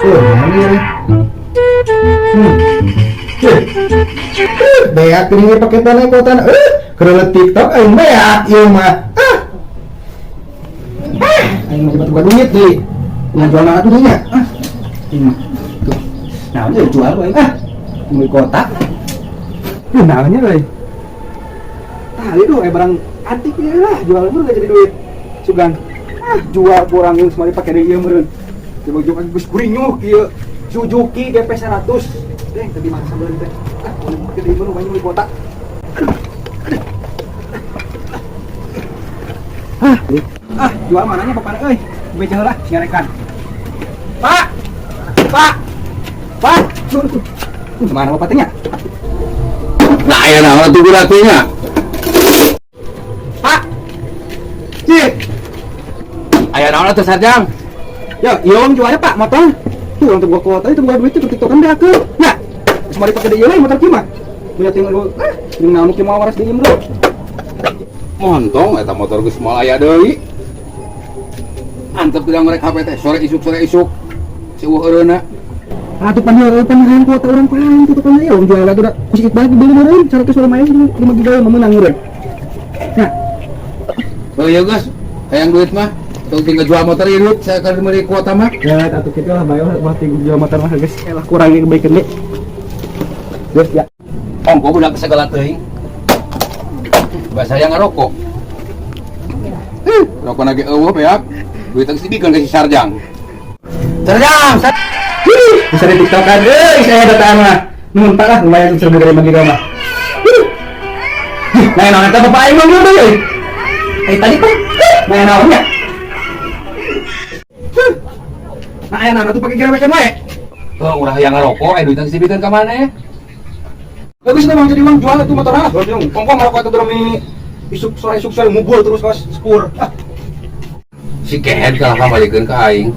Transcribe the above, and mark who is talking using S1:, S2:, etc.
S1: Ini. Beak ini pakai tanah kotan. Kerelet TikTok aing beak ieu mah. Aing mah coba duit deui. Yang jual mana tuh nya? Ini. Nah, ini jual we. Beli kotak. Namanya we. Tali tuh barang antik ya lah, jual meureun gak jadi duit. Sugan. Jual kurang yang semua dipakai deui ieu meureun. Coba jual geus kurinyuh ieu. Suzuki DP 100. Tadi mana sambil teh. Gede meureun banyak beli kotak. Jual mananya bapak euy. Beja heula ngarekan. Pak. Mana bapak tanya?
S2: Nah, ya nama tuh berartinya.
S1: Pak. Cik.
S2: Ayah nama tuh Sarjang.
S1: Ya, iya om jualnya Pak motor. Tuh untuk gua kuota itu gua duit itu tiktokan dah ke. Nah, semua dipakai di ieu motor kieu mah. Punya tinggal lu. Jeung naon kieu mau waras diem bro.
S2: Montong eta motor geus moal aya deui. Antep tidak ngerek HP teh sore isuk. Sieueuh eureuna.
S1: Atuh paneureun kuota urang paling tuh tukang ieu om jual lagi udah kusik banget beli meureun 100 lumayan 5 giga mah meunang meureun. Nah,
S2: Oh iya guys, hayang duit mah. Tuh tinggal jual motor ieu duit saya akan beli kuota mah.
S1: ya atuh kitu lah bae buat jual motor mah geus elah kurang baikeun deui. Geus ya.
S2: Ongko budak segala teuing. Bahasa yang ngarokok. Rokok lagi eueuh beak. Duit geus dibikeun ka si Sarjang. Sarjang,
S1: Bisa di tiktokan saya data mah nuhun Pak lah lumayan 1.000 giga mah. Nah, naon eta bapak aing mah dulu euy. Tadi Pak. Nah, naonnya? Nah, aya naon tuh pake gerebekan wae.
S2: Oh, ulah yang ngarokok, duit geus dibikeun ka maneh.
S1: Bagus tuh Bang jadi Bang jual itu motor ah. Kongko ngarokok itu demi isuk sore mubul terus pas spur.
S2: Si Kehed kalah kamalikeun ka aing.